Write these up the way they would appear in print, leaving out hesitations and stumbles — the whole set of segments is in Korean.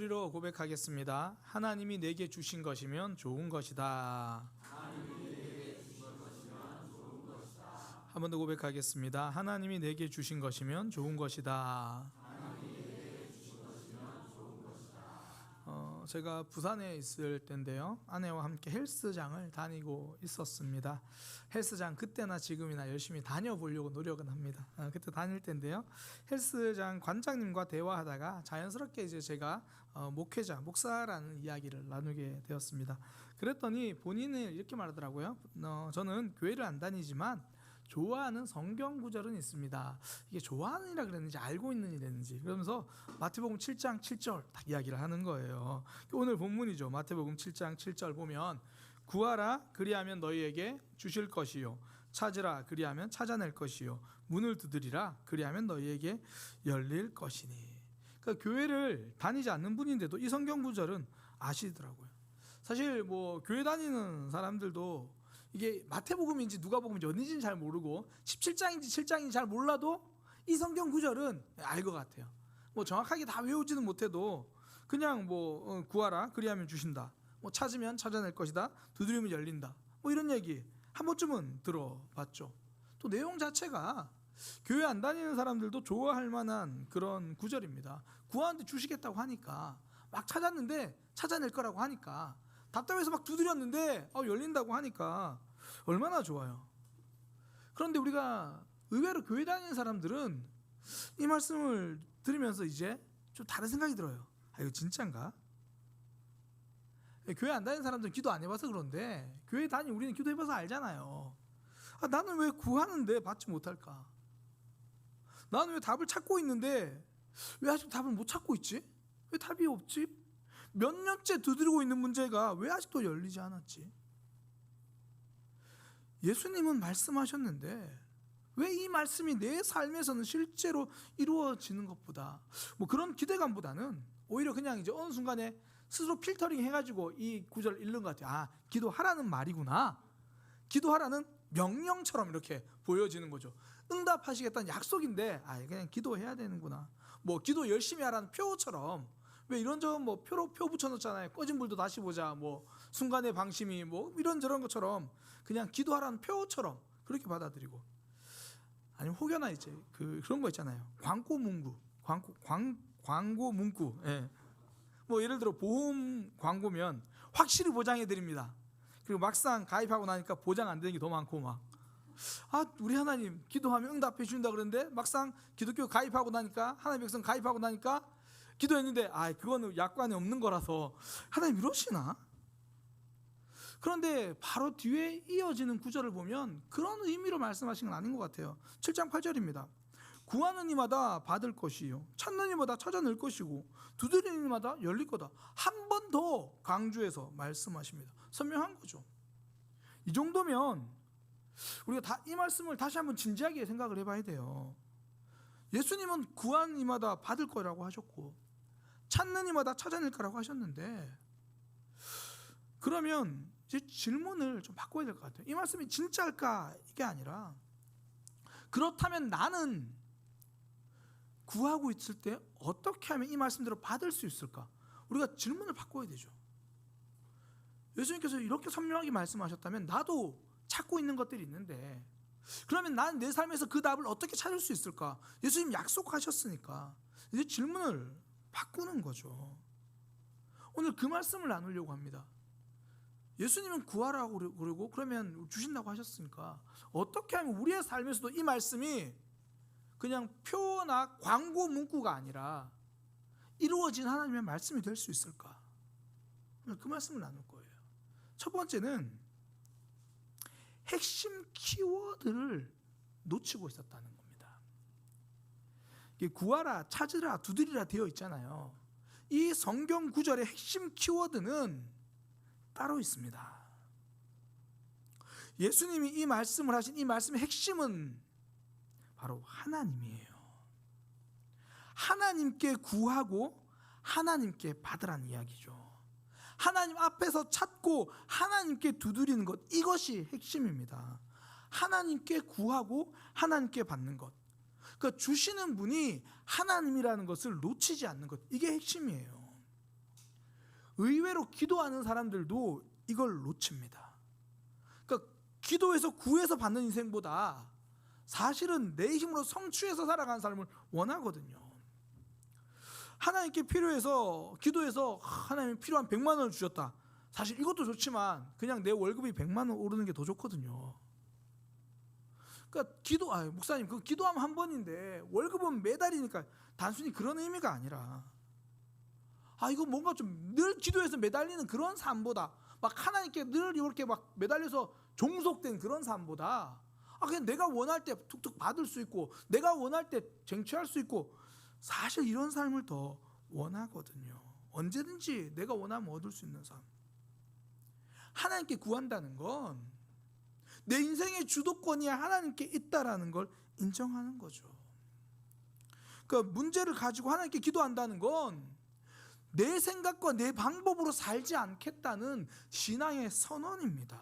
소리로 고백하겠습니다. 하나님이 내게 주신 것이면 좋은 것이다. 한 번 더 고백하겠습니다. 하나님이 내게 주신 것이면 좋은 것이다. 제가 부산에 있을 때인데요, 아내와 함께 헬스장을 다니고 있었습니다. 헬스장 그때나 지금이나 열심히 다녀보려고 노력은 합니다. 그때 다닐 때인데요, 헬스장 관장님과 대화하다가 자연스럽게 이제 제가 목사라는 이야기를 나누게 되었습니다. 그랬더니 본인은 이렇게 말하더라고요. 저는 교회를 안 다니지만 좋아하는 성경 구절은 있습니다. 이게 좋아하는이라 그랬는지 알고 있는 이랬는지, 그러면서 마태복음 7장 7절 딱 이야기를 하는 거예요. 오늘 본문이죠. 마태복음 7장 7절 보면, 구하라 그리하면 너희에게 주실 것이요, 찾으라 그리하면 찾아낼 것이요, 문을 두드리라 그리하면 너희에게 열릴 것이니. 그러니까 교회를 다니지 않는 분인데도 이 성경 구절은 아시더라고요. 사실 뭐 교회 다니는 사람들도 이게 마태복음인지 누가복음인지 어딘지는 잘 모르고 17장인지 7장인지 잘 몰라도 이 성경 구절은 알 것 같아요. 뭐 정확하게 다 외우지는 못해도 그냥 뭐 구하라 그리하면 주신다, 뭐 찾으면 찾아낼 것이다, 두드리면 열린다, 뭐 이런 얘기 한 번쯤은 들어봤죠. 또 내용 자체가 교회 안 다니는 사람들도 좋아할 만한 그런 구절입니다. 구하는데 주시겠다고 하니까, 막 찾았는데 찾아낼 거라고 하니까, 답답해서 막 두드렸는데 열린다고 하니까 얼마나 좋아요. 그런데 우리가 의외로 교회 다니는 사람들은 이 말씀을 들으면서 이제 좀 다른 생각이 들어요. 이거 진짠가? 교회 안 다니는 사람들은 기도 안 해봐서 그런데, 교회 다니는 우리는 기도해봐서 알잖아요. 나는 왜 구하는데 받지 못할까? 나는 왜 답을 찾고 있는데 왜 아직도 답을 못 찾고 있지? 왜 답이 없지? 몇 년째 두드리고 있는 문제가 왜 아직도 열리지 않았지? 예수님은 말씀하셨는데 왜 이 말씀이 내 삶에서는 실제로 이루어지는 것보다, 뭐 그런 기대감보다는 오히려 그냥 이제 어느 순간에 스스로 필터링 해가지고 이 구절을 읽는 것 같아요. 기도하라는 말이구나, 기도하라는 명령처럼 이렇게 보여지는 거죠. 응답하시겠다는 약속인데 그냥 기도해야 되는구나, 뭐 기도 열심히 하라는 표처럼. 왜 이런저런 뭐 표 붙여놓잖아요. 꺼진 불도 다시 보자, 뭐 순간의 방심이, 뭐 이런저런 것처럼 그냥 기도하라는 표처럼 그렇게 받아들이고, 아니면 혹여나 이제 그런 거 있잖아요. 광고 문구. 예. 뭐 예를 들어 보험 광고면 확실히 보장해 드립니다. 그리고 막상 가입하고 나니까 보장 안 되는 게 더 많고, 막 우리 하나님 기도하면 응답해 주신다 그러는데 막상 기독교 가입하고 나니까, 하나님 백성 가입하고 나니까 기도했는데 그거는 약관에 없는 거라서 하나님 이러시나? 그런데 바로 뒤에 이어지는 구절을 보면 그런 의미로 말씀하신 건 아닌 것 같아요. 7장 8절입니다. 구하는 이마다 받을 것이요, 찾는 이마다 찾아낼 것이고, 두드리는 이마다 열릴 거다. 한 번 더 강조해서 말씀하십니다. 선명한 거죠. 이 정도면 우리가 이 말씀을 다시 한번 진지하게 생각을 해봐야 돼요. 예수님은 구하는 이마다 받을 거라고 하셨고, 찾는 이마다 찾아낼 거라고 하셨는데, 그러면 이제 질문을 좀 바꿔야 될 것 같아요. 이 말씀이 진짜일까? 이게 아니라, 그렇다면 나는 구하고 있을 때 어떻게 하면 이 말씀대로 받을 수 있을까? 우리가 질문을 바꿔야 되죠. 예수님께서 이렇게 선명하게 말씀하셨다면 나도 찾고 있는 것들이 있는데, 그러면 난 내 삶에서 그 답을 어떻게 찾을 수 있을까? 예수님 약속하셨으니까 이제 질문을 바꾸는 거죠. 오늘 그 말씀을 나누려고 합니다. 예수님은 구하라고 그러고 그러면 주신다고 하셨으니까, 어떻게 하면 우리의 삶에서도 이 말씀이 그냥 표나 광고 문구가 아니라 이루어진 하나님의 말씀이 될 수 있을까? 오늘 그 말씀을 나눌 거예요. 첫 번째는 핵심 키워드를 놓치고 있었다는 겁니다. 구하라, 찾으라, 두드리라 되어 있잖아요. 이 성경 구절의 핵심 키워드는 따로 있습니다. 예수님이 이 말씀을 하신 이 말씀의 핵심은 바로 하나님이에요. 하나님께 구하고 하나님께 받으라는 이야기죠. 하나님 앞에서 찾고 하나님께 두드리는 것, 이것이 핵심입니다. 하나님께 구하고 하나님께 받는 것, 그러니까 주시는 분이 하나님이라는 것을 놓치지 않는 것, 이게 핵심이에요. 의외로 기도하는 사람들도 이걸 놓칩니다. 그러니까 기도해서 구해서 받는 인생보다 사실은 내 힘으로 성취해서 살아가는 삶을 원하거든요. 하나님께 필요해서 기도해서 하나님 필요한 100만 원을 주셨다. 사실 이것도 좋지만 그냥 내 월급이 100만 원 오르는 게 더 좋거든요. 그러니까 목사님 그 기도하면 한 번인데 월급은 매달이니까 단순히 그런 의미가 아니라 이거 뭔가 좀 늘 기도해서 매달리는 그런 삶보다 막 하나님께 늘 이렇게 막 매달려서 종속된 그런 삶보다 그냥 내가 원할 때 툭툭 받을 수 있고 내가 원할 때 쟁취할 수 있고 사실 이런 삶을 더 원하거든요. 언제든지 내가 원하면 얻을 수 있는 삶. 하나님께 구한다는 건 내 인생의 주도권이 하나님께 있다라는 걸 인정하는 거죠. 그러니까 문제를 가지고 하나님께 기도한다는 건 내 생각과 내 방법으로 살지 않겠다는 신앙의 선언입니다.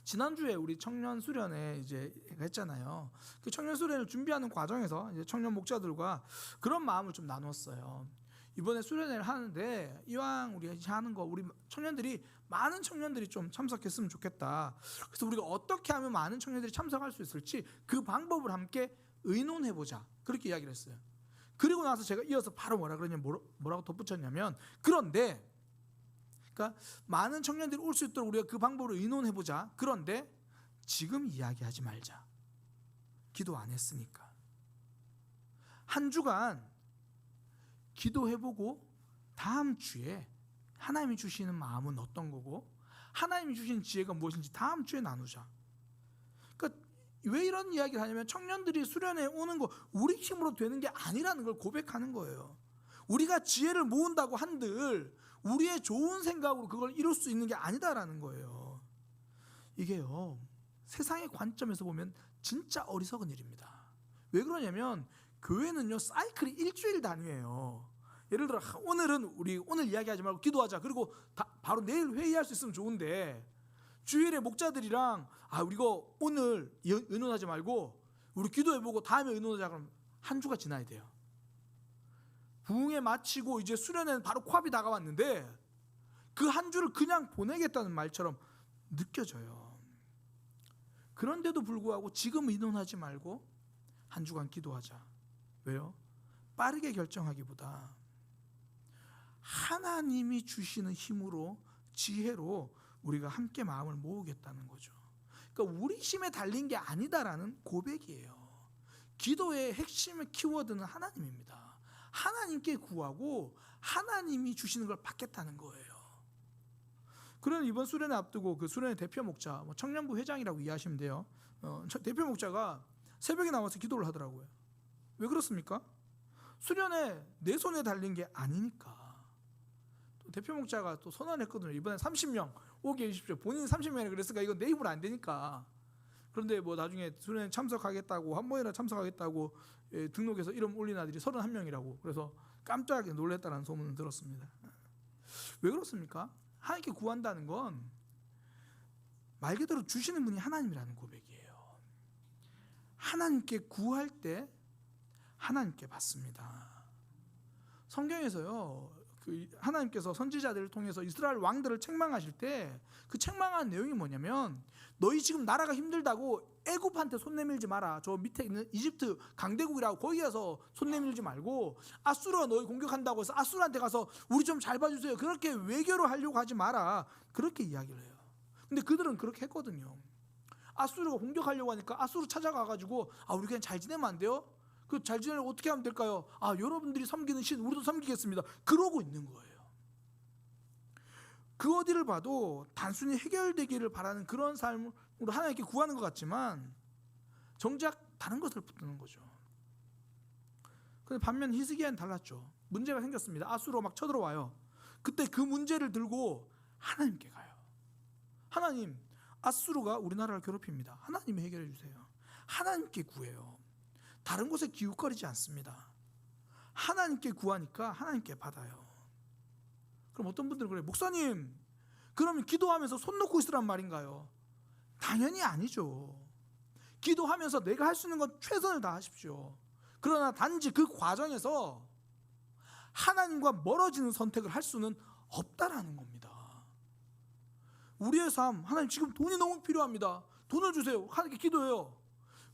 지난주에 우리 청년 수련회 이제 했잖아요. 그 청년 수련을 준비하는 과정에서 이제 청년 목자들과 그런 마음을 좀 나눴어요. 이번에 수련회를 하는데 이왕 우리가 하는 거 우리 청년들이 많은 청년들이 좀 참석했으면 좋겠다. 그래서 우리가 어떻게 하면 많은 청년들이 참석할 수 있을지 그 방법을 함께 의논해 보자. 그렇게 이야기를 했어요. 그리고 나서 제가 이어서 바로 뭐라고 덧붙였냐면 그런데 그러니까 많은 청년들이 올 수 있도록 우리가 그 방법을 의논해 보자. 그런데 지금 이야기하지 말자. 기도 안 했으니까. 한 주간 기도해보고 다음 주에 하나님이 주시는 마음은 어떤 거고 하나님이 주신 지혜가 무엇인지 다음 주에 나누자. 그러니까 왜 이런 이야기를 하냐면 청년들이 수련회에 오는 거 우리 힘으로 되는 게 아니라는 걸 고백하는 거예요. 우리가 지혜를 모은다고 한들 우리의 좋은 생각으로 그걸 이룰 수 있는 게 아니다라는 거예요. 이게요 세상의 관점에서 보면 진짜 어리석은 일입니다. 왜 그러냐면 교회는요 사이클이 일주일 단위예요. 예를 들어 오늘은 우리 오늘 이야기하지 말고 기도하자. 그리고 바로 내일 회의할 수 있으면 좋은데 주일에 목자들이랑 우리 이거 오늘 의논하지 말고 우리 기도해보고 다음에 의논하자 그러면 한 주가 지나야 돼요. 부흥회 마치고 이제 수련회는 바로 코앞이 다가왔는데 그 한 주를 그냥 보내겠다는 말처럼 느껴져요. 그런데도 불구하고 지금 의논하지 말고 한 주간 기도하자. 왜요? 빠르게 결정하기보다 하나님이 주시는 힘으로 지혜로 우리가 함께 마음을 모으겠다는 거죠. 그러니까 우리 힘에 달린 게 아니다라는 고백이에요. 기도의 핵심의 키워드는 하나님입니다. 하나님께 구하고 하나님이 주시는 걸 받겠다는 거예요. 그런 이번 수련회 앞두고 그 수련회 대표 목자, 청년부 회장이라고 이해하시면 돼요. 대표 목자가 새벽에 나와서 기도를 하더라고요. 왜 그렇습니까? 수련회 내 손에 달린 게 아니니까. 또 대표 목자가 또 선언했거든요. 이번에 30명 오게 해주십시오. 본인이 30명이라 그랬으니까 이건 내 힘으로 안 되니까. 그런데 나중에 수련회 참석하겠다고 한 번이나 참석하겠다고 등록해서 이름 올린 아들이 31명이라고. 그래서 깜짝 놀랐다는 소문을 들었습니다. 왜 그렇습니까? 하나님께 구한다는 건 말 그대로 주시는 분이 하나님이라는 고백이에요. 하나님께 구할 때 하나님께 받습니다. 성경에서요 하나님께서 선지자들을 통해서 이스라엘 왕들을 책망하실 때 그 책망한 내용이 뭐냐면 너희 지금 나라가 힘들다고 애굽한테 손 내밀지 마라. 저 밑에 있는 이집트 강대국이라고 거기 가서 손 내밀지 말고 아수르가 너희 공격한다고 해서 아수르한테 가서 우리 좀 잘 봐주세요. 그렇게 외교를 하려고 하지 마라. 그렇게 이야기를 해요. 근데 그들은 그렇게 했거든요. 아수르가 공격하려고 하니까 아수르 찾아가가지고 우리 그냥 잘 지내면 안 돼요? 그 잘 지내려면 어떻게 하면 될까요? 여러분들이 섬기는 신 우리도 섬기겠습니다. 그러고 있는 거예요. 그 어디를 봐도 단순히 해결되기를 바라는 그런 삶으로 하나님께 구하는 것 같지만 정작 다른 것을 붙드는 거죠. 그런데 반면 히스기야는 달랐죠. 문제가 생겼습니다. 아수르가 막 쳐들어와요. 그때 그 문제를 들고 하나님께 가요. 하나님, 아수르가 우리나라를 괴롭힙니다. 하나님이 해결해 주세요. 하나님께 구해요. 다른 곳에 기웃거리지 않습니다. 하나님께 구하니까 하나님께 받아요. 그럼 어떤 분들은 그래요. 목사님, 그러면 기도하면서 손 놓고 있으란 말인가요? 당연히 아니죠. 기도하면서 내가 할 수 있는 건 최선을 다하십시오. 그러나 단지 그 과정에서 하나님과 멀어지는 선택을 할 수는 없다라는 겁니다. 우리의 삶, 하나님 지금 돈이 너무 필요합니다. 돈을 주세요. 하나님께 기도해요.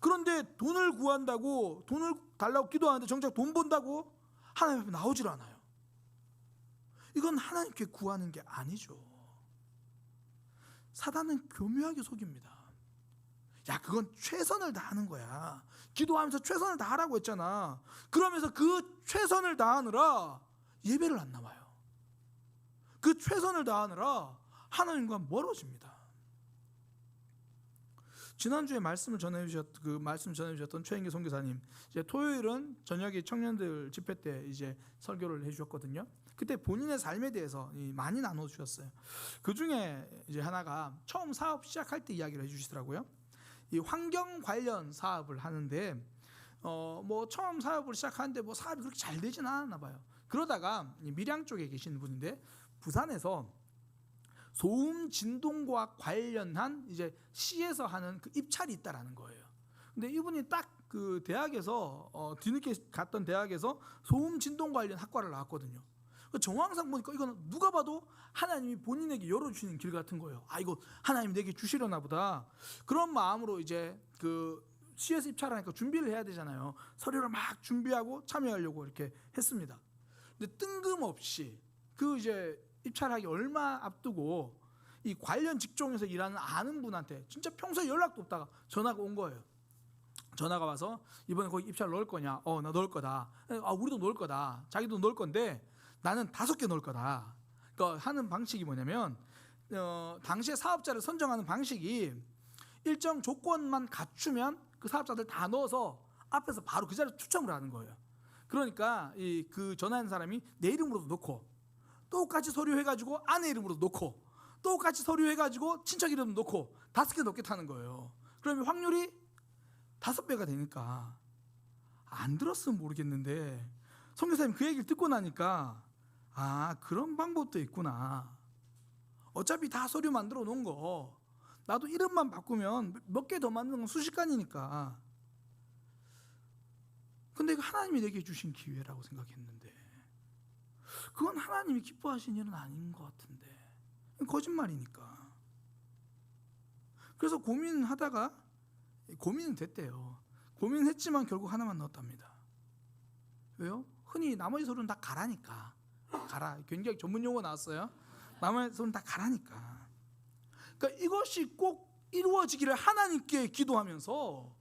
그런데 돈을 구한다고, 돈을 달라고 기도하는데 정작 돈 번다고 하나님 앞에 나오질 않아요. 이건 하나님께 구하는 게 아니죠. 사단은 교묘하게 속입니다. 야, 그건 최선을 다하는 거야. 기도하면서 최선을 다하라고 했잖아. 그러면서 그 최선을 다하느라 예배를 안 나와요. 그 최선을 다하느라 하나님과 멀어집니다. 지난주에 말씀 전해주셨던 최인기 선교사님, 이제 토요일은 저녁에 청년들 집회 때 이제 설교를 해주셨거든요. 그때 본인의 삶에 대해서 많이 나눠주셨어요. 그 중에 이제 하나가 처음 사업 시작할 때 이야기를 해주시더라고요. 이 환경 관련 사업을 하는데 뭐 처음 사업을 시작하는데 뭐 사업이 그렇게 잘 되지는 않았나 봐요. 그러다가 밀양 쪽에 계시는 분인데 부산에서 소음 진동과 관련한 이제 시에서 하는 그 입찰이 있다라는 거예요. 근데 이분이 딱 그 대학에서 뒤늦게 갔던 대학에서 소음 진동 관련 학과를 나왔거든요. 정황상 보니까 이건 누가 봐도 하나님이 본인에게 열어주시는 길 같은 거예요. 아, 이거 하나님이 내게 주시려나 보다. 그런 마음으로 이제 그 CS 입찰하니까 준비를 해야 되잖아요. 서류를 막 준비하고 참여하려고 이렇게 했습니다. 근데 뜬금없이 그 이제 입찰하기 얼마 앞두고 이 관련 직종에서 일하는 아는 분한테 진짜 평소에 연락도 없다가 전화가 온 거예요. 전화가 와서 이번에 거기 입찰 넣을 거냐? 나 넣을 거다. 아, 우리도 넣을 거다. 자기도 넣을 건데 나는 5개 넣을 거다. 그러니까 하는 방식이 뭐냐면 당시에 사업자를 선정하는 방식이 일정 조건만 갖추면 그 사업자들 다 넣어서 앞에서 바로 그 자리에 추첨을 하는 거예요. 그러니까 그 전화하는 사람이 내 이름으로도 넣고 똑같이 서류해가지고 아내 이름으로도 넣고 똑같이 서류해가지고 친척 이름도 넣고 5개 넣겠다는 거예요. 그러면 확률이 5배가 되니까 안 들었으면 모르겠는데 선교사님 그 얘기를 듣고 나니까 아, 그런 방법도 있구나. 어차피 다 서류 만들어 놓은 거 나도 이름만 바꾸면 몇 개 더 만드는 건 순식간이니까. 근데 이거 하나님이 내게 주신 기회라고 생각했는데 그건 하나님이 기뻐하시는 일은 아닌 것 같은데 거짓말이니까. 그래서 고민하다가 고민은 됐대요. 고민했지만 결국 하나만 넣었답니다. 왜요? 흔히 나머지 서류는 다 가라니까. 가라. 굉장히 전문 용어 나왔어요. 나머지 서류는 다 가라니까. 그러니까 이것이 꼭 이루어지기를 하나님께 기도하면서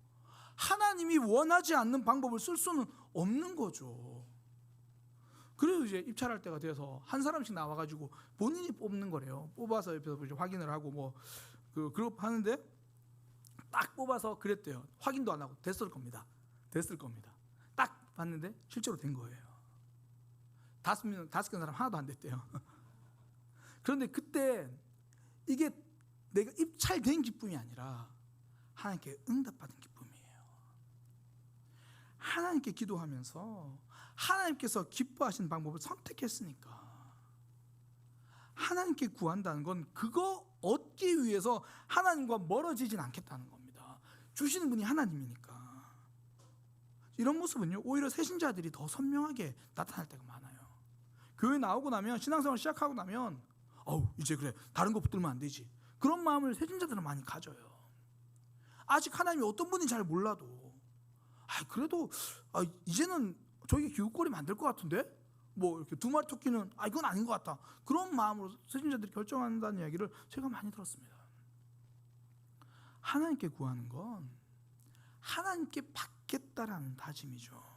하나님이 원하지 않는 방법을 쓸 수는 없는 거죠. 그래서 이제 입찰할 때가 돼서 한 사람씩 나와가지고 본인이 뽑는 거래요. 뽑아서 옆에서 이제 확인을 하고 뭐 그룹 하는데 딱 뽑아서 그랬대요. 확인도 안 하고 됐을 겁니다. 딱 봤는데 실제로 된 거예요. 5개 사람 하나도 안 됐대요. 그런데 그때 이게 내가 입찰된 기쁨이 아니라 하나님께 응답받은 기쁨이에요. 하나님께 기도하면서 하나님께서 기뻐하시는 방법을 선택했으니까. 하나님께 구한다는 건 그거 얻기 위해서 하나님과 멀어지진 않겠다는 겁니다. 주시는 분이 하나님이니까. 이런 모습은요 오히려 새신자들이 더 선명하게 나타날 때가 많아요. 교회 나오고 나면 신앙생활 시작하고 나면 이제 그래 다른 거 붙들면 안 되지. 그런 마음을 새신자들은 많이 가져요. 아직 하나님이 어떤 분인지 잘 몰라도 그래도 이제는 저기 기웃거리 만들 것 같은데 뭐 이렇게 2마리 토끼는 이건 아닌 것 같다. 그런 마음으로 새신자들이 결정한다는 이야기를 제가 많이 들었습니다. 하나님께 구하는 건 하나님께 받겠다라는 다짐이죠.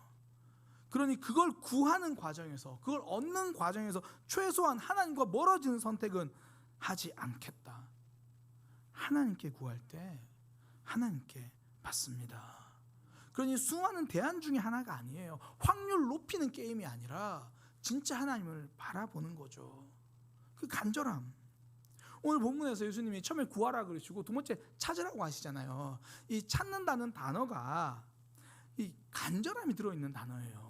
그러니 그걸 구하는 과정에서 그걸 얻는 과정에서 최소한 하나님과 멀어지는 선택은 하지 않겠다. 하나님께 구할 때 하나님께 받습니다. 그러니 수많은 대안 중에 하나가 아니에요. 확률 높이는 게임이 아니라 진짜 하나님을 바라보는 거죠. 그 간절함. 오늘 본문에서 예수님이 처음에 구하라 그러시고 두 번째 찾으라고 하시잖아요. 이 찾는다는 단어가 이 간절함이 들어있는 단어예요.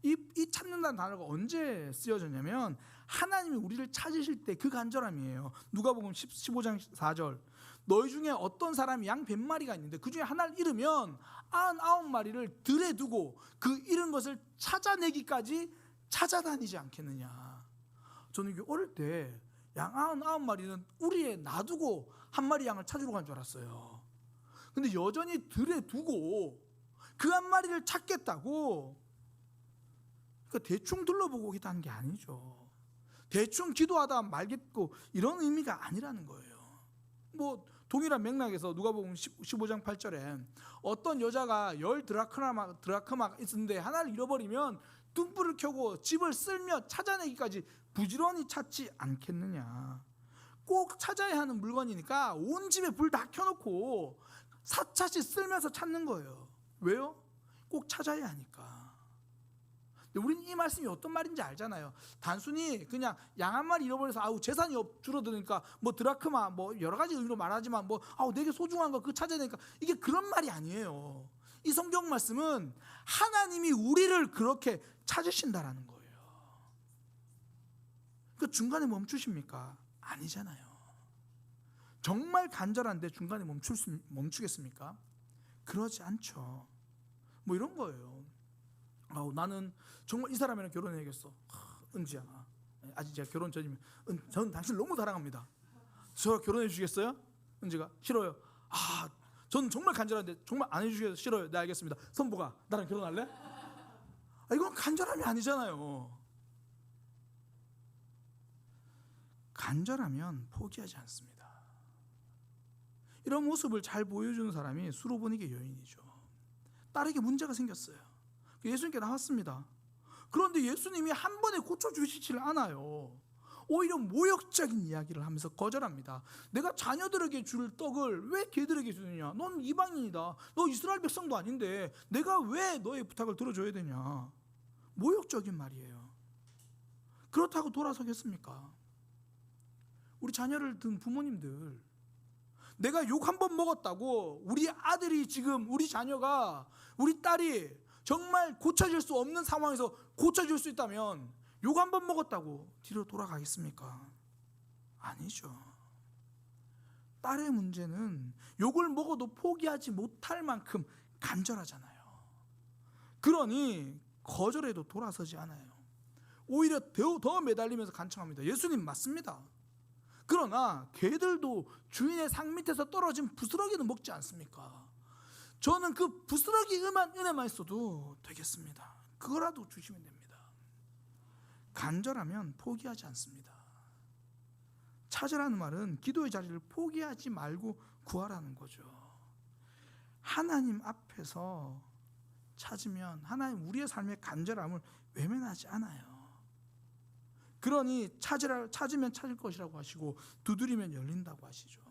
이 찾는다는 단어가 언제 쓰여졌냐면 하나님이 우리를 찾으실 때 그 간절함이에요. 누가복음 15장 4절 너희 중에 어떤 사람이 양 100마리가 있는데 그 중에 하나를 잃으면 99마리를 들에 두고 그 잃은 것을 찾아내기까지 찾아다니지 않겠느냐. 저는 이게 어릴 때 양 99마리는 우리에 놔두고 한 마리 양을 찾으러 간 줄 알았어요. 근데 여전히 들에 두고 그 한 마리를 찾겠다고, 그러니까 대충 둘러보고 오겠다는 게 아니죠. 대충 기도하다 말겠고 이런 의미가 아니라는 거예요. 뭐 동일한 맥락에서 누가복음 15장 8절에 어떤 여자가 10 드라크마가 있었는데 하나를 잃어버리면 등불을 켜고 집을 쓸며 찾아내기까지 부지런히 찾지 않겠느냐. 꼭 찾아야 하는 물건이니까 온 집에 불 다 켜놓고 사차시 쓸면서 찾는 거예요. 왜요? 꼭 찾아야 하니까. 근데 우리는 이 말씀이 어떤 말인지 알잖아요. 단순히 그냥 양 한 마리 잃어버려서 아우 재산이 줄어드니까 뭐 드라크마 뭐 여러 가지 의미로 말하지만 뭐 아우 내게 소중한 거 그거 찾아내니까, 이게 그런 말이 아니에요. 이 성경 말씀은 하나님이 우리를 그렇게 찾으신다라는 거예요. 그 중간에 멈추십니까? 아니잖아요. 정말 간절한데 중간에 멈추겠습니까? 그러지 않죠. 뭐 이런 거예요. 나는 정말 이 사람이랑 결혼해야겠어. 은지야, 아직 제가 결혼 전이면 저는 당신을 너무 사랑합니다. 저랑 결혼해 주시겠어요? 은지가 싫어요. 저는 정말 간절한데 정말 안 해주시겠어요? 싫어요. 네 알겠습니다. 선보가 나랑 결혼할래? 이건 간절함이 아니잖아요. 간절하면 포기하지 않습니다. 이런 모습을 잘 보여주는 사람이 수로보니게 여인이죠. 딸에게 문제가 생겼어요. 예수님께 나왔습니다. 그런데 예수님이 한 번에 고쳐주시질 않아요. 오히려 모욕적인 이야기를 하면서 거절합니다. 내가 자녀들에게 줄 떡을 왜 걔들에게 주느냐? 넌 이방인이다. 너 이스라엘 백성도 아닌데 내가 왜 너의 부탁을 들어줘야 되냐? 모욕적인 말이에요. 그렇다고 돌아서겠습니까? 우리 자녀를 둔 부모님들, 내가 욕 한 번 먹었다고 우리 아들이 지금, 우리 자녀가, 우리 딸이 정말 고쳐질 수 없는 상황에서 고쳐질 수 있다면 욕 한 번 먹었다고 뒤로 돌아가겠습니까? 아니죠. 딸의 문제는 욕을 먹어도 포기하지 못할 만큼 간절하잖아요. 그러니 거절해도 돌아서지 않아요. 오히려 더 매달리면서 간청합니다. 예수님 맞습니다. 그러나 개들도 주인의 상 밑에서 떨어진 부스러기는 먹지 않습니까? 저는 그 부스러기 은혜만 있어도 되겠습니다. 그거라도 주시면 됩니다. 간절하면 포기하지 않습니다. 찾으라는 말은 기도의 자리를 포기하지 말고 구하라는 거죠. 하나님 앞에서 찾으면 하나님 우리의 삶의 간절함을 외면하지 않아요. 그러니 찾으면 찾을 것이라고 하시고 두드리면 열린다고 하시죠.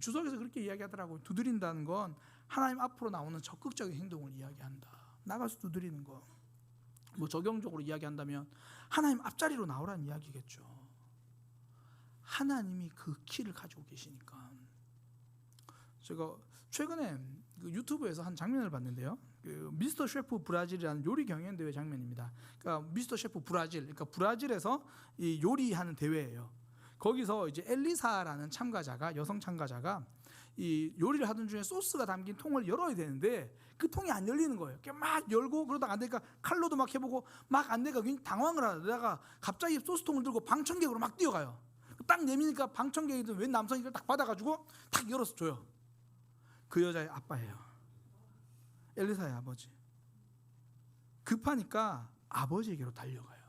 주석에서 그렇게 이야기하더라고요. 두드린다는 건 하나님 앞으로 나오는 적극적인 행동을 이야기한다. 나가서 두드리는 거. 뭐 적용적으로 이야기한다면 하나님 앞자리로 나오라는 이야기겠죠. 하나님이 그 키를 가지고 계시니까. 제가 최근에 그 유튜브에서 한 장면을 봤는데요. 그 미스터 셰프 브라질이라는 요리 경연 대회 장면입니다. 그러니까 미스터 셰프 브라질, 그러니까 브라질에서 이 요리하는 대회예요. 거기서 이제 엘리사라는 참가자가, 여성 참가자가 이 요리를 하던 중에 소스가 담긴 통을 열어야 되는데 그 통이 안 열리는 거예요. 막 열고 그러다가 안 되니까 칼로도 막 해보고 막 안 되니까 당황을 하다가 갑자기 소스통을 들고 방청객으로 막 뛰어가요. 딱 내미니까 방청객이든 웬 남성이 딱 받아가지고 딱 열어서 줘요. 그 여자의 아빠예요. 엘리사의 아버지. 급하니까 아버지에게로 달려가요.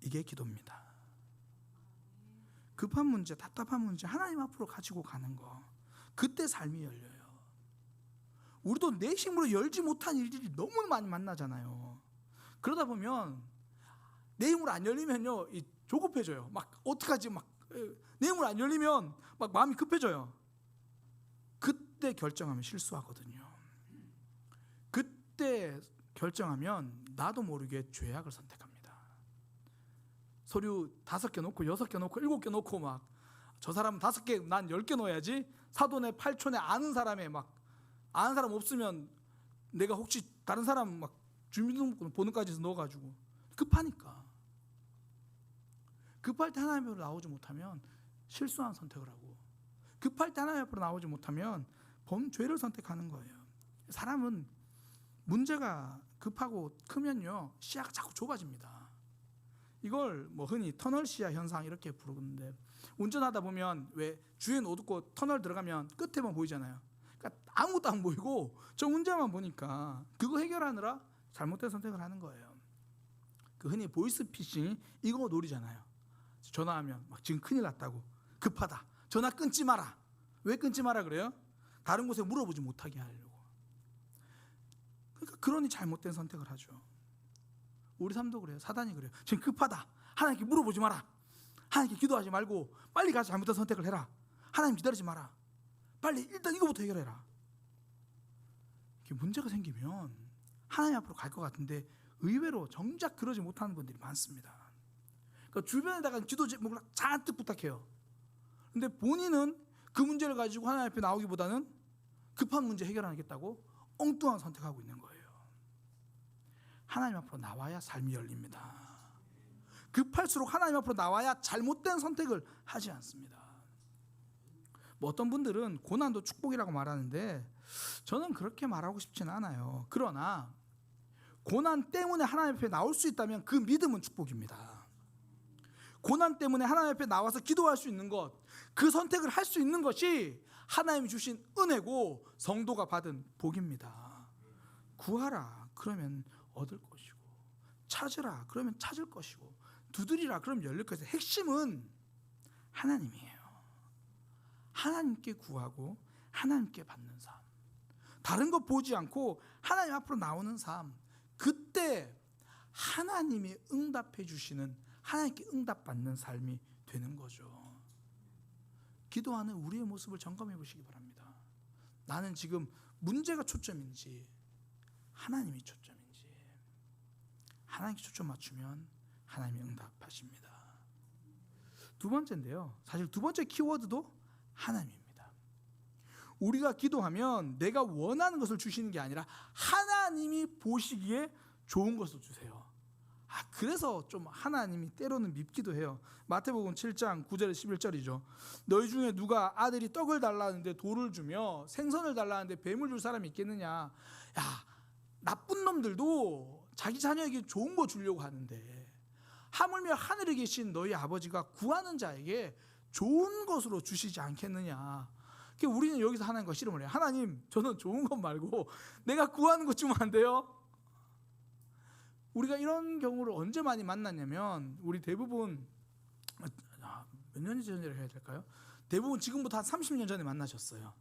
이게 기도입니다. 급한 문제, 답답한 문제 하나님 앞으로 가지고 가는 거. 그때 삶이 열려요. 우리도 내 힘으로 열지 못한 일들이 너무 많이 만나잖아요. 그러다 보면 내 힘으로 안 열리면요, 조급해져요. 막 어떡하지? 막 내 힘으로 안 열리면 막 마음이 급해져요. 그때 결정하면 실수하거든요. 그때 결정하면 나도 모르게 죄악을 선택합니다. 서류 5개 놓고 6개 놓고 7개 놓고 막 저 사람은 5개, 난 10개 넣어야지. 사돈의 8촌에 아는 사람에 막 아는 사람 없으면 내가 혹시 다른 사람 막 주민등록번 번호까지 해서 넣어가지고 급하니까. 급할 때 하나님 앞으로 나오지 못하면 실수한 선택을 하고, 급할 때 하나님 앞으로 나오지 못하면 범죄를 선택하는 거예요. 사람은 문제가 급하고 크면요 시야가 자꾸 좁아집니다. 이걸 뭐 흔히 터널 시야 현상 이렇게 부르는데, 운전하다 보면 왜 주변 어둡고 터널 들어가면 끝에만 보이잖아요. 그러니까 아무것도 안 보이고 저 운전만 보니까 그거 해결하느라 잘못된 선택을 하는 거예요. 그 흔히 보이스피싱 이거 노리잖아요. 전화하면 막 지금 큰일 났다고, 급하다, 전화 끊지 마라. 왜 끊지 마라 그래요? 다른 곳에 물어보지 못하게 하려고. 그러니까 그러니 잘못된 선택을 하죠. 우리 삶도 그래요. 사단이 그래요. 지금 급하다, 하나님께 물어보지 마라. 하나님께 기도하지 말고 빨리 가서 잘못된 선택을 해라. 하나님 기다리지 마라. 빨리 일단 이거부터 해결해라. 이렇게 문제가 생기면 하나님 앞으로 갈 것 같은데 의외로 정작 그러지 못하는 분들이 많습니다. 그러니까 주변에다가 기도 제목을 잔뜩 부탁해요. 근데 본인은 그 문제를 가지고 하나님 앞에 나오기보다는 급한 문제 해결하겠다고 엉뚱한 선택하고 있는 거예요. 하나님 앞으로 나와야 삶이 열립니다. 급할수록 하나님 앞으로 나와야 잘못된 선택을 하지 않습니다. 뭐 어떤 분들은 고난도 축복이라고 말하는데 저는 그렇게 말하고 싶지는 않아요. 그러나 고난 때문에 하나님 앞에 나올 수 있다면 그 믿음은 축복입니다. 고난 때문에 하나님 앞에 나와서 기도할 수 있는 것, 그 선택을 할 수 있는 것이 하나님이 주신 은혜고 성도가 받은 복입니다. 구하라 그러면 얻을 것이고, 찾으라 그러면 찾을 것이고, 두드리라 그러면 열릴 것이고, 핵심은 하나님이에요. 하나님께 구하고 하나님께 받는 삶, 다른 거 보지 않고 하나님 앞으로 나오는 삶, 그때 하나님이 응답해 주시는, 하나님께 응답받는 삶이 되는 거죠. 기도하는 우리의 모습을 점검해 보시기 바랍니다. 나는 지금 문제가 초점인지 하나님이 초점인지. 하나님께 초점 맞추면 하나님이 응답하십니다. 두 번째인데요, 사실 두 번째 키워드도 하나님입니다. 우리가 기도하면 내가 원하는 것을 주시는 게 아니라 하나님이 보시기에 좋은 것을 주세요. 그래서 좀 하나님이 때로는 밉기도 해요. 마태복음 7장 9절에 11절이죠. 너희 중에 누가 아들이 떡을 달라는데 돌을 주며 생선을 달라는데 뱀을 줄 사람이 있겠느냐. 야, 나쁜 놈들도 자기 자녀에게 좋은 거 주려고 하는데 하물며 하늘에 계신 너희 아버지가 구하는 자에게 좋은 것으로 주시지 않겠느냐. 그러니까 우리는 여기서 하나님과 씨름을 해요. 하나님, 저는 좋은 것 말고 내가 구하는 것 주면 안 돼요? 우리가 이런 경우를 언제 많이 만났냐면, 우리 대부분 몇 년 전이라 해야 될까요? 대부분 지금부터 한 30년 전에 만나셨어요.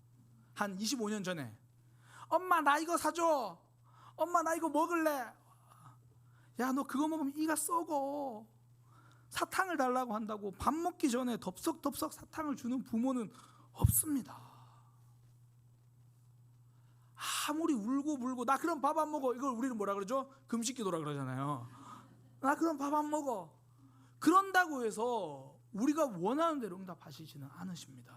한 25년 전에 엄마 나 이거 사줘, 엄마 나 이거 먹을래. 야, 너 그거 먹으면 이가 썩어. 사탕을 달라고 한다고 밥 먹기 전에 덥석덥석 사탕을 주는 부모는 없습니다. 아무리 울고 불고 나 그럼 밥 안 먹어, 이걸 우리는 뭐라 그러죠? 금식기도라 그러잖아요. 나 그럼 밥 안 먹어. 그런다고 해서 우리가 원하는 대로 응답하시지는 않으십니다.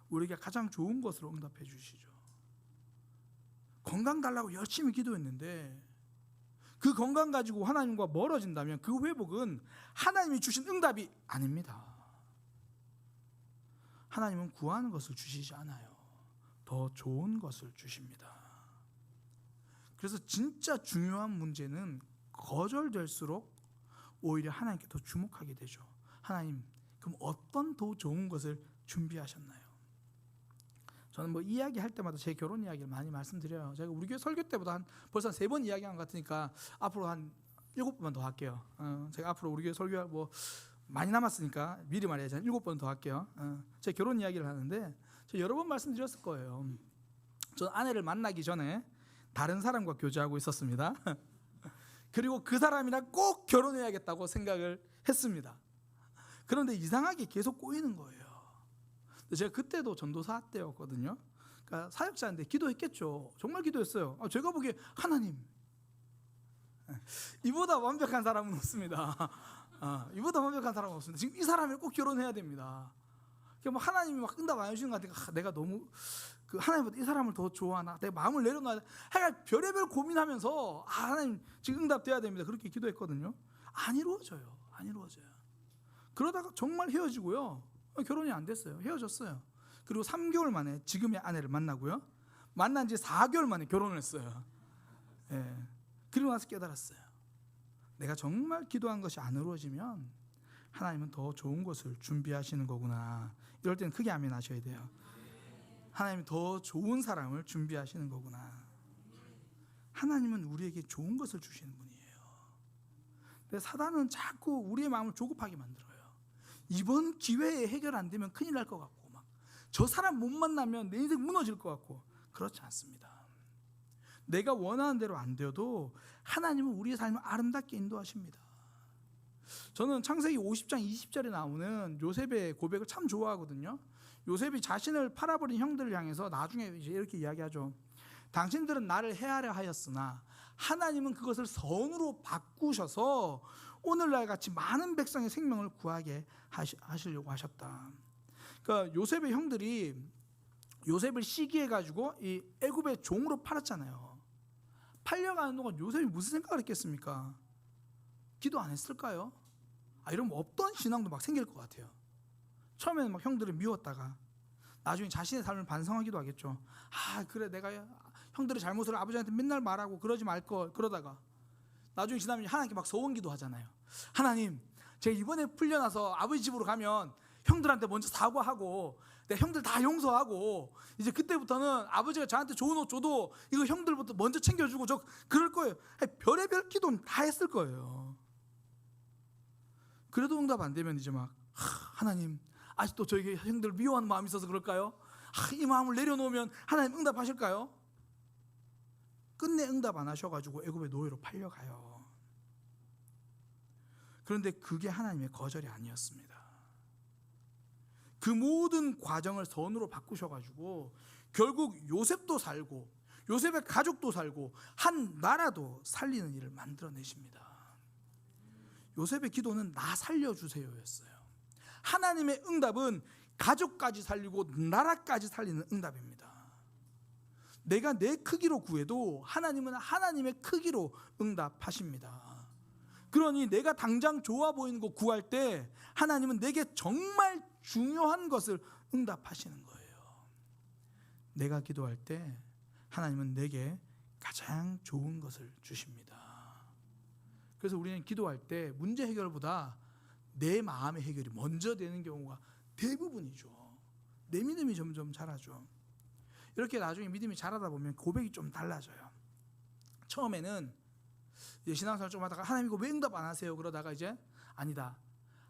우리에게 가장 좋은 것으로 응답해 주시죠. 건강 달라고 열심히 기도했는데 그 건강 가지고 하나님과 멀어진다면 그 회복은 하나님이 주신 응답이 아닙니다. 하나님은 구하는 것을 주시지 않아요. 더 좋은 것을 주십니다. 그래서 진짜 중요한 문제는 거절될수록 오히려 하나님께 더 주목하게 되죠. 하나님, 그럼 어떤 더 좋은 것을 준비하셨나요? 저는 뭐 이야기할 때마다 제 결혼 이야기를 많이 말씀드려요. 제가 우리 교회 설교 때보다 벌써 한 3번 이야기한 것 같으니까 앞으로 한 7번 더 할게요. 제가 앞으로 우리 교회 설교 뭐 많이 남았으니까 미리 말해야지 한 7번 더 할게요. 제 결혼 이야기를 하는데 저 여러 번 말씀드렸을 거예요. 저 아내를 만나기 전에 다른 사람과 교제하고 있었습니다. 그리고 그 사람이랑 꼭 결혼해야겠다고 생각을 했습니다. 그런데 이상하게 계속 꼬이는 거예요. 제가 그때도 전도사 때였거든요. 그러니까 사역자인데 기도했겠죠. 정말 기도했어요. 제가 보기에 하나님, 이보다 완벽한 사람은 없습니다. 이보다 완벽한 사람은 없습니다. 지금 이 사람을 꼭 결혼해야 됩니다. 뭐 하나님이 막 응답 안 해주는 것 같으니까 내가 너무 그 하나님보다 이 사람을 더 좋아하나, 내 마음을 내려놔야, 하여간 별의별 고민하면서 하나님 지금 응답돼야 됩니다. 그렇게 기도했거든요. 안 이루어져요. 안 이루어져요. 그러다가 정말 헤어지고요. 결혼이 안 됐어요. 헤어졌어요. 그리고 3개월 만에 지금의 아내를 만나고요. 만난 지 4개월 만에 결혼을 했어요. 예. 그리고 나서 깨달았어요. 내가 정말 기도한 것이 안 이루어지면 하나님은 더 좋은 것을 준비하시는 거구나. 이럴 때는 크게 아멘 하셔야 돼요. 하나님이 더 좋은 사람을 준비하시는 거구나. 하나님은 우리에게 좋은 것을 주시는 분이에요. 근데 사단은 자꾸 우리의 마음을 조급하게 만들어요. 이번 기회에 해결 안 되면 큰일 날 것 같고, 막 저 사람 못 만나면 내 인생 무너질 것 같고. 그렇지 않습니다. 내가 원하는 대로 안 되어도 하나님은 우리의 삶을 아름답게 인도하십니다. 저는 창세기 50장 20절에 나오는 요셉의 고백을 참 좋아하거든요. 요셉이 자신을 팔아버린 형들을 향해서 나중에 이제 이렇게 이야기하죠. 당신들은 나를 해하려 하였으나 하나님은 그것을 선으로 바꾸셔서 오늘날 같이 많은 백성의 생명을 구하게 하시려고 하셨다. 그러니까 요셉의 형들이 요셉을 시기해 가지고 이 애굽의 종으로 팔았잖아요. 팔려가는 동안 요셉이 무슨 생각을 했겠습니까? 기도 안 했을까요? 이러면 없던 신앙도 막 생길 것 같아요. 처음에는 막 형들을 미웠다가 나중에 자신의 삶을 반성하기도 하겠죠. 그래, 내가 형들의 잘못을 아버지한테 맨날 말하고 그러지 말걸. 그러다가 나중에 지나면 하나님께 막 소원기도 하잖아요. 하나님, 제가 이번에 풀려나서 아버지 집으로 가면 형들한테 먼저 사과하고 내 형들 다 용서하고 이제 그때부터는 아버지가 저한테 좋은 옷 줘도 이거 형들부터 먼저 챙겨주고 저 그럴 거예요. 별의별 기도는 다 했을 거예요. 그래도 응답 안 되면 이제 막 하나님, 아직도 저에게 형들을 미워하는 마음이 있어서 그럴까요? 이 마음을 내려놓으면 하나님 응답하실까요? 끝내 응답 안 하셔가지고 애굽의 노예로 팔려가요. 그런데 그게 하나님의 거절이 아니었습니다. 그 모든 과정을 선으로 바꾸셔가지고 결국 요셉도 살고 요셉의 가족도 살고 한 나라도 살리는 일을 만들어내십니다. 요셉의 기도는 나 살려주세요였어요. 하나님의 응답은 가족까지 살리고 나라까지 살리는 응답입니다. 내가 내 크기로 구해도 하나님은 하나님의 크기로 응답하십니다. 그러니 내가 당장 좋아 보이는 거 구할 때 하나님은 내게 정말 중요한 것을 응답하시는 거예요. 내가 기도할 때 하나님은 내게 가장 좋은 것을 주십니다. 그래서 우리는 기도할 때 문제 해결보다 내 마음의 해결이 먼저 되는 경우가 대부분이죠. 내 믿음이 점점 자라죠. 이렇게 나중에 믿음이 자라다 보면 고백이 좀 달라져요. 처음에는 신앙생활 좀 하다가 하나님 이거 왜 응답 안 하세요? 그러다가 이제 아니다,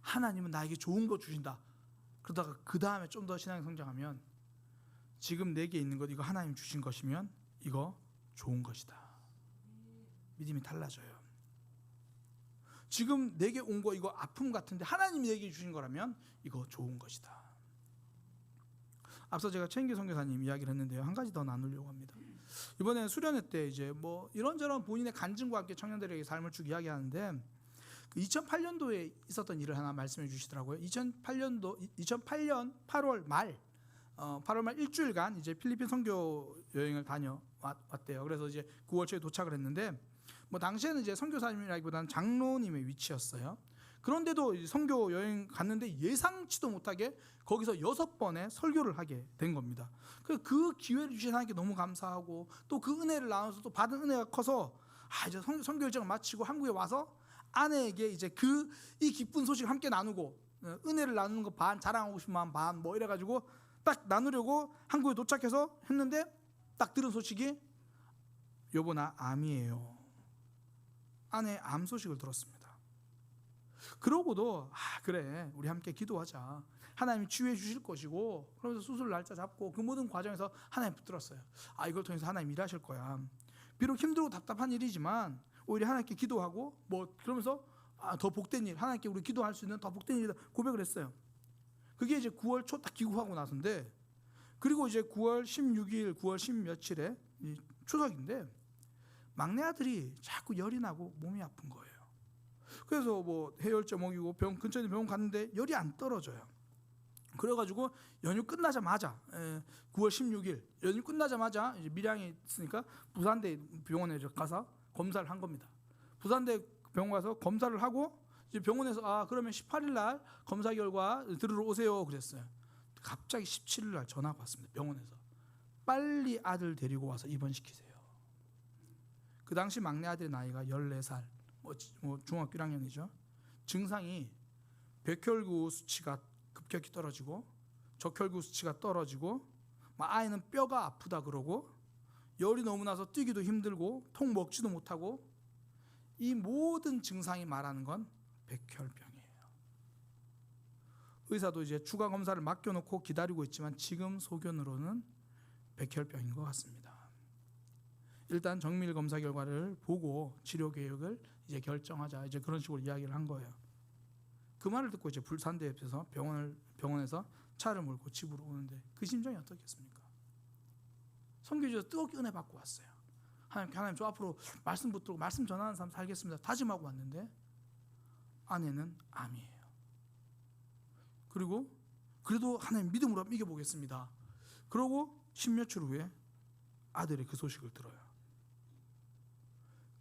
하나님은 나에게 좋은 거 주신다. 그러다가 그 다음에 좀 더 신앙이 성장하면 지금 내게 있는 것 이거 하나님 주신 것이면 이거 좋은 것이다. 믿음이 달라져요. 지금 내게 온 거 이거 아픔 같은데 하나님이 내게 주신 거라면 이거 좋은 것이다. 앞서 제가 최인규 선교사님 이야기를 했는데요. 한 가지 더 나누려고 합니다. 이번에 수련회 때 이제 뭐 이런저런 본인의 간증과 함께 청년들에게 삶을 쭉 이야기하는데 2008년도에 있었던 일을 하나 말씀해 주시더라고요. 2008년 8월 말 8월 말 일주일간 이제 필리핀 선교 여행을 다녀왔대요. 그래서 이제 9월 초에 도착을 했는데 뭐 당시에는 이제 선교사님이라기보다는 장로님의 위치였어요. 그런데도 선교 여행 갔는데 예상치도 못하게 거기서 6번의 설교를 하게 된 겁니다. 그 기회를 주신 하나님께 너무 감사하고 또 그 은혜를 나눠서 또 받은 은혜가 커서 이제 선교 일정을 마치고 한국에 와서 아내에게 이제 이 기쁜 소식을 함께 나누고 은혜를 나누는 거 반, 자랑하고 싶은 마음 반 뭐 이래가지고 딱 나누려고 한국에 도착해서 했는데 딱 들은 소식이 여보 나 암이에요. 아내의 암 소식을 들었습니다. 그러고도 그래 우리 함께 기도하자. 하나님이 치유해 주실 것이고 그러면서 수술 날짜 잡고 그 모든 과정에서 하나님 붙들었어요. 이걸 통해서 하나님 일하실 거야. 비록 힘들고 답답한 일이지만 오히려 하나님께 기도하고 뭐 그러면서 더 복된 일, 하나님께 우리 기도할 수 있는 더 복된 일이다 고백을 했어요. 그게 이제 9월 초 딱 귀국하고 나서인데 그리고 이제 9월 16일, 9월 10 며칠에 추석인데 막내 아들이 자꾸 열이 나고 몸이 아픈 거예요. 그래서 뭐 해열제 먹이고 근처에 병원 갔는데 열이 안 떨어져요. 그래가지고 연휴 끝나자마자 9월 16일 연휴 끝나자마자 이제 밀양에 있으니까 부산대 병원에 가서 검사를 한 겁니다. 부산대 병원 가서 검사를 하고 이제 병원에서 그러면 18일 날 검사 결과 들으러 오세요 그랬어요. 갑자기 17일 날 전화가 왔습니다. 병원에서 빨리 아들 데리고 와서 입원시키세요. 그 당시 막내 아들의 나이가 14살, 중학교 1학년이죠. 증상이 백혈구 수치가 급격히 떨어지고 적혈구 수치가 떨어지고 아이는 뼈가 아프다 그러고 열이 너무 나서 뛰기도 힘들고 통 먹지도 못하고 이 모든 증상이 말하는 건 백혈병이에요. 의사도 이제 추가 검사를 맡겨놓고 기다리고 있지만 지금 소견으로는 백혈병인 것 같습니다. 일단 정밀 검사 결과를 보고 치료 계획을 이제 결정하자, 이제 그런 식으로 이야기를 한 거예요. 그 말을 듣고 이제 불산대에서 병원에서 차를 몰고 집으로 오는데 그 심정이 어떻겠습니까? 선교지에서 뜨겁게 은혜 받고 왔어요. 하나님 저 앞으로 말씀 붙들고 말씀 전하는 삶 살겠습니다. 다짐하고 왔는데 아내는 암이에요. 그리고 그래도 하나님 믿음으로 이겨보겠습니다. 그러고 십몇칠 후에 아들의 그 소식을 들어요.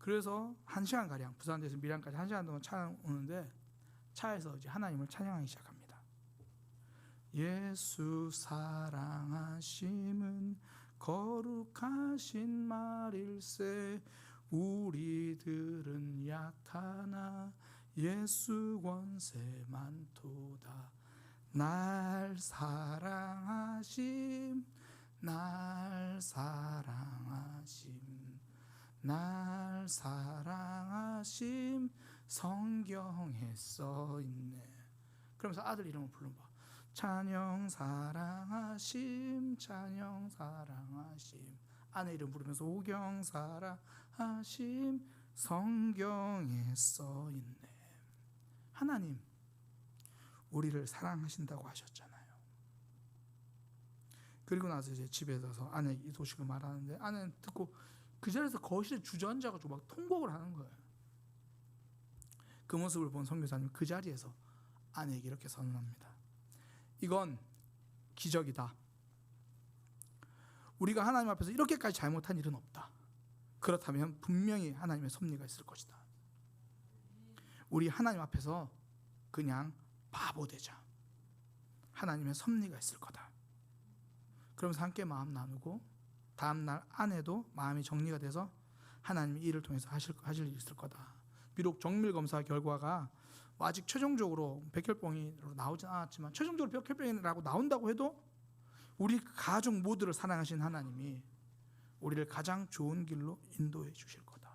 그래서 1시간가량 부산에서 밀양까지 1시간 동안 차 오는데 차에서 이제 하나님을 찬양하기 시작합니다. 예수 사랑하심은 거룩하신 말일세 우리들은 약하나 예수 권세 많도다. 날 사랑하심 날 사랑하심 날 사랑하심 성경에 써있네. 그러면서 아들 이름을 불러봐. 찬영 사랑하심 찬영 사랑하심. 아내 이름 부르면서 오경 사랑하심 성경에 써있네. 하나님 우리를 사랑하신다고 하셨잖아요. 그리고 나서 이제 집에 가서 아내 이 소식을 말하는데 아내는 듣고 그 자리에서 거실에 주저앉아가지고 막 통곡을 하는 거예요. 그 모습을 본 선교사님 그 자리에서 아내에게 이렇게 선언합니다. 이건 기적이다. 우리가 하나님 앞에서 이렇게까지 잘못한 일은 없다. 그렇다면 분명히 하나님의 섭리가 있을 것이다. 우리 하나님 앞에서 그냥 바보 되자. 하나님의 섭리가 있을 거다. 그러면서 함께 마음 나누고 다음날 아내도 마음이 정리가 돼서 하나님이 이를 통해서 하실 일이 있을 거다. 비록 정밀 검사 결과가 아직 최종적으로 백혈병으로 나오진 않았지만 최종적으로 백혈병이라고 나온다고 해도 우리 가족 모두를 사랑하신 하나님이 우리를 가장 좋은 길로 인도해 주실 거다.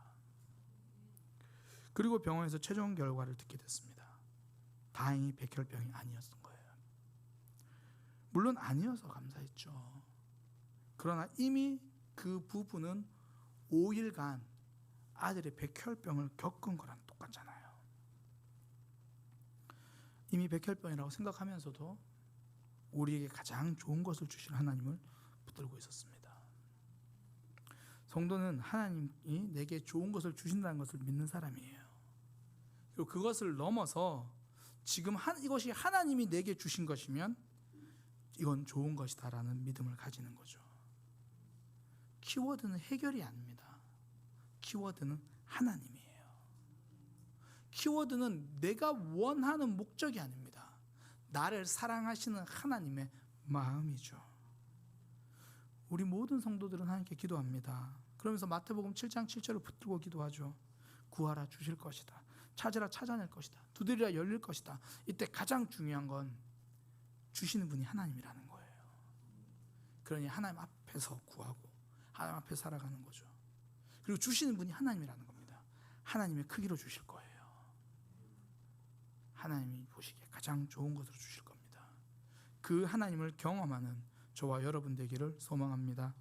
그리고 병원에서 최종 결과를 듣게 됐습니다. 다행히 백혈병이 아니었던 거예요. 물론 아니어서 감사했죠. 그러나 이미 그 부부는 5일간 아들의 백혈병을 겪은 거랑 똑같잖아요. 이미 백혈병이라고 생각하면서도 우리에게 가장 좋은 것을 주실 하나님을 붙들고 있었습니다. 성도는 하나님이 내게 좋은 것을 주신다는 것을 믿는 사람이에요. 그리고 그것을 넘어서 지금 이것이 하나님이 내게 주신 것이면 이건 좋은 것이다라는 믿음을 가지는 거죠. 키워드는 해결이 아닙니다. 키워드는 하나님이에요. 키워드는 내가 원하는 목적이 아닙니다. 나를 사랑하시는 하나님의 마음이죠. 우리 모든 성도들은 하나님께 기도합니다. 그러면서 마태복음 7장 7절을 붙들고 기도하죠. 구하라 주실 것이다. 찾으라 찾아낼 것이다. 두드리라 열릴 것이다. 이때 가장 중요한 건 주시는 분이 하나님이라는 거예요. 그러니 하나님 앞에서 구하고 하나님 앞에 살아가는 거죠. 그리고 주시는 분이 하나님이라는 겁니다. 하나님의 크기로 주실 거예요. 하나님이 보시기에 가장 좋은 것으로 주실 겁니다. 그 하나님을 경험하는 저와 여러분 되기를 소망합니다.